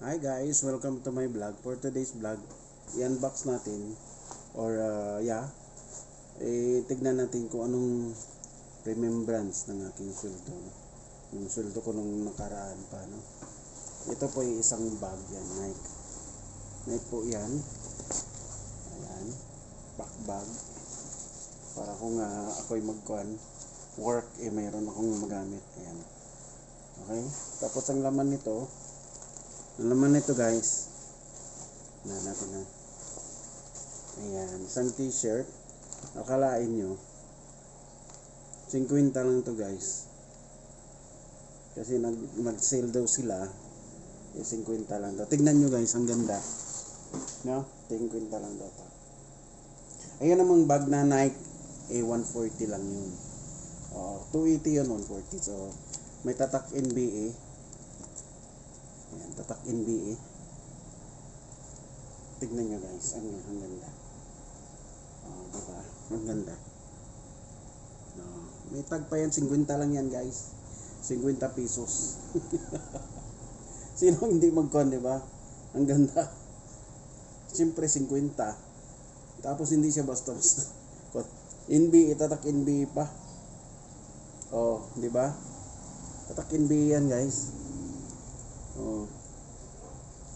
Hi guys, welcome to my vlog. For today's vlog, i-unbox natin or tignan natin kung anong remembrance ng aking sweldo. Yung sweldo ko nung nakaraan pa, no? Ito po ay isang bag yan, Nike. Nike po yan. Ayan, back bag. Para kung ako'y work, mayroon akong magamit. Ayan. Okay? Tapos ang laman nito guys, na natin na. Ayan, isang t-shirt. Akalain nyo 50 lang to guys, kasi mag-sale daw sila. 50 lang daw. Tignan nyo guys, ang ganda, no? 50 lang daw to. Ayan namang bag na Nike, 140 lang yun. 280 yun, 140. So may tatak NBA. Ayan, tatak NBA. Tignan nyo guys, ang ganda. Diba? Ang ganda. May tag pa yan, 50 lang yan guys. 50 pesos. Sino hindi magkon, diba? Ang ganda. Siyempre 50. Tapos hindi siya basta-basta. NBA, tatak NBA pa. Diba? Tatak NBA yan guys.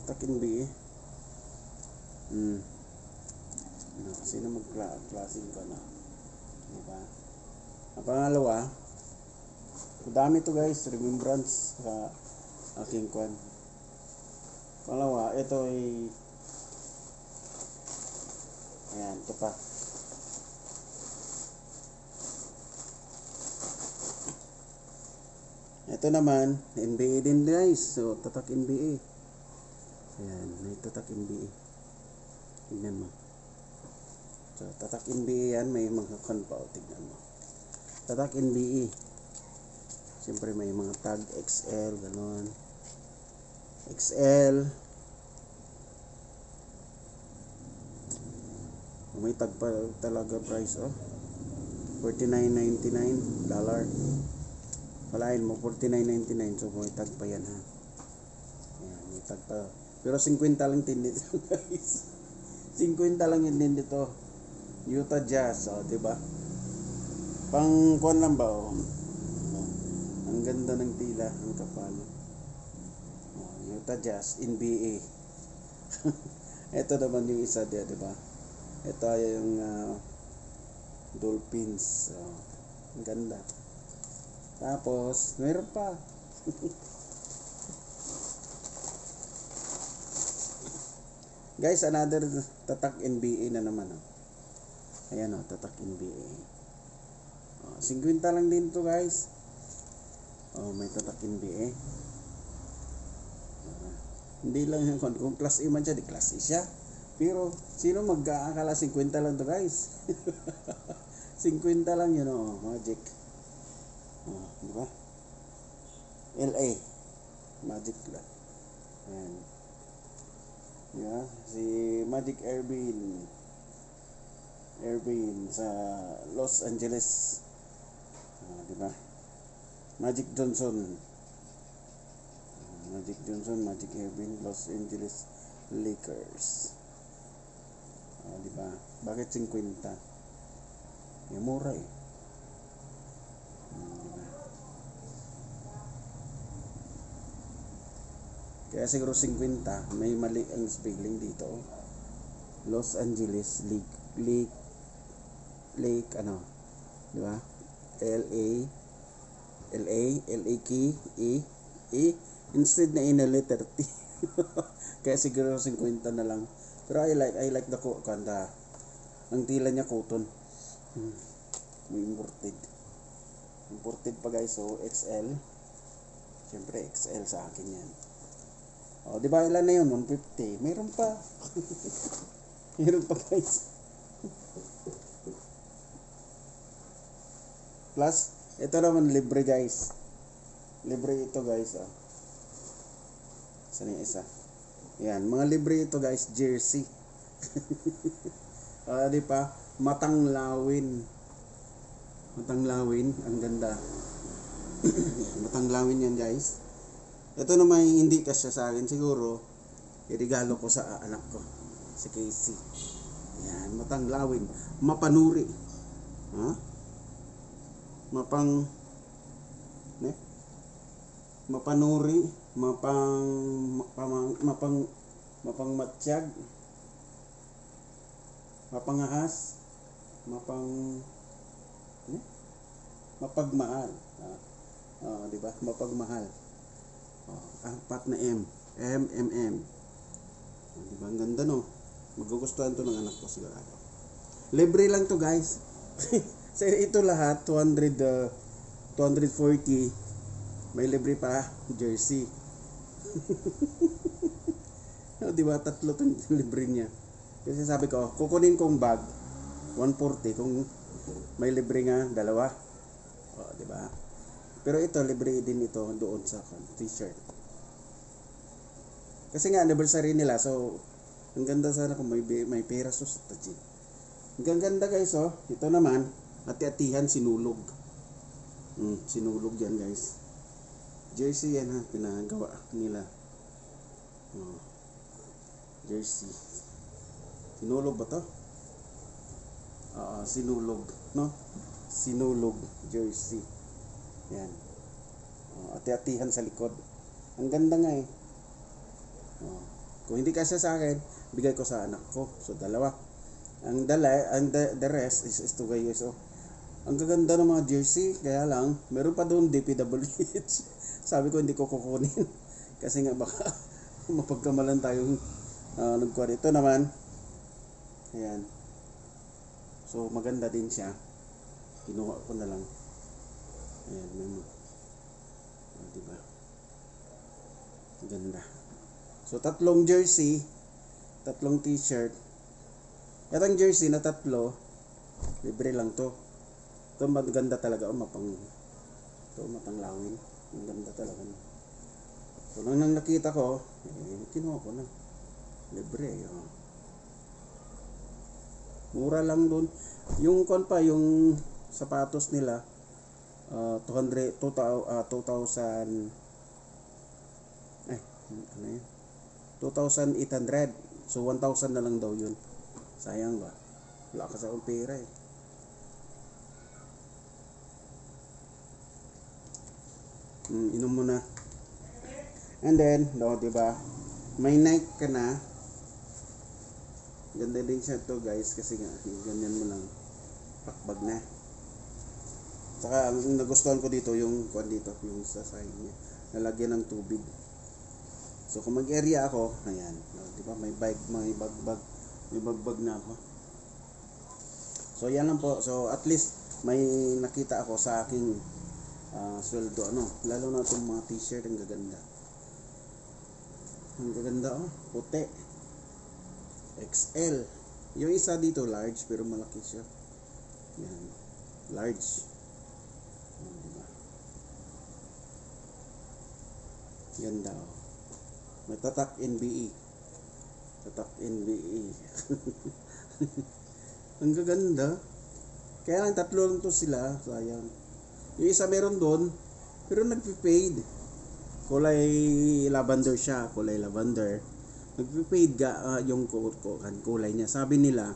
Tatak NBA. Sino mag-klaseng ko na? Diba? Ang pangalawa, dami to guys, remembrance sa aking kwan. Pangalawa, ito ay ayan, ito pa. Ito naman, NBA din guys. So, tatak NBA. Ayan, may tatak NBA. Tignan mo. So, tatak NBA yan, may mga kanpa. Tignan mo. Tatak NBA. Siyempre may mga tag XL, gano'n. XL. May tag pa talaga price, $49.99. Palain mo, $49.99. So, may tag pa yan, ha. Ayan, may tag pa. Pero 50 lang din dito, guys. 50 lang yun din dito. Utah Jazz, diba? Pang kuan lang ba, Ang ganda ng tila, ang kapal. Utah Jazz, NBA. Ito naman yung isa dia, diba? Ito yung Dolphins. Ang ganda. Tapos, meron pa. Guys, another tatak NBA na naman. Ayan tatak NBA. 50 lang din to guys. May tatak NBA. Hindi lang yung kung class A man siya, di class A siya. Pero sino mag-aakala 50 lang to guys? 50 lang yun, Magic. Di ba? LA. Magic lang. Ayan. Yeah, si Magic Irvin sa Los Angeles. Di ba? Magic Johnson, Magic Irvin, Los Angeles Lakers. Di ba? Bakit 50? Mura eh. Diba? Kaya siguro 50, may mali ang spelling dito. Los Angeles Lake, di ba? LAK instead na in a letter T. Kaya siguro 50 na lang. Pero I like the kanda. Ang tila niya cotton. May imported pa guys. So XL. Siyempre XL sa akin yan. Di ba ilan na yun? 150. Meron pa. Meron pa guys. Plus, ito naman libre guys. Libre ito guys. Saan yung isa? Yan, mga libre ito guys. Jersey. Di pa? Matanglawin. Ang ganda. Matanglawin yan guys. Ito naman hindi kasya sa akin siguro. Irigalo ko sa anak ko, si Casey. Yan, matanglawin, mapanuri. Ha? Mapang ne? Mapanuri, mapangmatsyag, mapangahas, ne? Mapagmahal. Di ba? Mapagmahal. Apat na M. M. Di ba? Ang ganda, no? Magugustuhan to ng anak ko sigurado. Libre lang to, guys. So, ito lahat, 240. May libre pa, jersey. Di ba? Tatlo tong libre niya. Kasi sabi ko, kukunin kong bag, 140, kung may libre nga, dalawa. Di ba? Pero ito, libre din ito doon sa t-shirt. Kasi nga, anniversary nila, so, ang ganda sana kung may pera sa tajin. Ang ganda, guys, oh. Ito naman, ati-atihan, sinulog. Sinulog yan, guys. Jersey yan, ha, pinagawa nila. Jersey. Sinulog ba to? Sinulog, no? Sinulog jersey. Yan. Ati-atihan sa likod. Ang ganda nga eh. Kung hindi kasi sa akin, bigay ko sa anak ko. So, dalawa. The rest is to guys. So, ang gaganda ng mga jersey, kaya lang, meron pa doon DPWH. Sabi ko, hindi ko kukunin. Kasi nga baka mapagkamalan tayong nagkuha. Ito naman, ayan. So, maganda din siya. Kinuha ko na lang. Ayan, diba? Ganda. So, tatlong jersey, tatlong t-shirt. Itong jersey na tatlo, libre lang to. Ito maganda talaga, mapanglawin. Ang ganda talaga. So, nang nakita ko, kinuha ko na. Libre, mura lang doon. Yung yung sapatos nila, 2,000, 2,800. So 1,000 na lang daw yun. Sayang ba? Wala ka sa pera eh. Inom mo na. And then, diba? May Nike ka na. Ganda din siya to, guys, kasi nga ganyan mo lang, pakbag na. Saka ang nagustuhan ko dito yung yung sa side niya, nalagyan ng tubig. So kung mag-area ako, ayan, di ba, may bagbag na ako. So yan lang po. So at least may nakita ako sa aking sweldo, lalo na itong mga t-shirt, ang gaganda. Ang gaganda, puti. XL. Yung isa dito large, pero malaki siya. Yan, large. Diba? Ganda, may tatak NBE. Tatak NBE. Ang gaganda. Kaya lang tatlo lang to sila, sayang. Yung isa meron doon, pero nagpi-fade. Kulay lavender siya, kulay lavender. Nagpi-fade yung kulay niya. Sabi nila,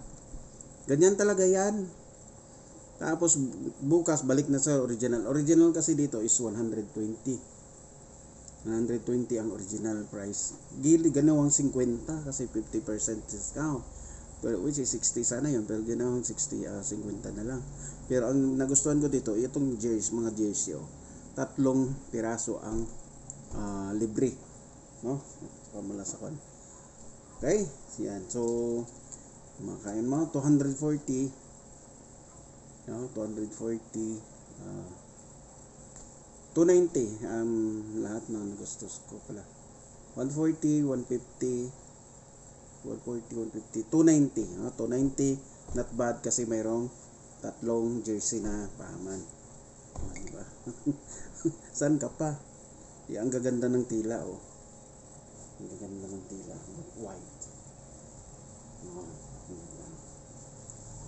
ganyan talaga yan. Tapos bukas balik na sa original. Original kasi dito is 120. 120 ang original price. Ganawang 50 kasi 50% discount. Pero which is 60 sana yun, pero ganawang 50 na lang. Pero ang nagustuhan ko dito, itong jersey, mga jersey, tatlong piraso ang libre, no? Pamula sa kon. Okay, yan. So makain mo 240, no? 240, 290 lahat na nagustos ko pala. 140, 150, 140, 150, 290, 290, not bad kasi mayroong tatlong jersey na pahaman. Diba? Saan ka pa? Ang gaganda ng tila, ang gaganda ng tila, white.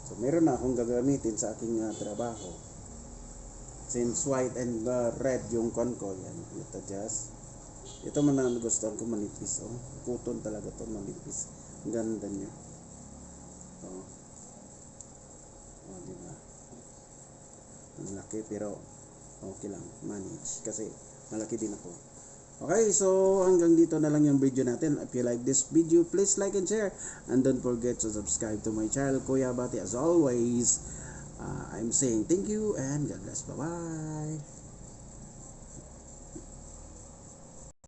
So meron na akong gagamitin sa aking trabaho. Since white and red yung kon ko, yan, ito just Ito man ang nagustuhan ko, manipis. Oh, cotton talaga to, manipis. Ang ganda niya. Oh. Oh, di ba? Ang laki pero okay lang, manage kasi malaki din ako. Okay, so hanggang dito na lang yung video natin. If you like this video, please like and share. And don't forget to subscribe to my channel, Kuya Bati. As always, I'm saying thank you and God bless. Bye-bye.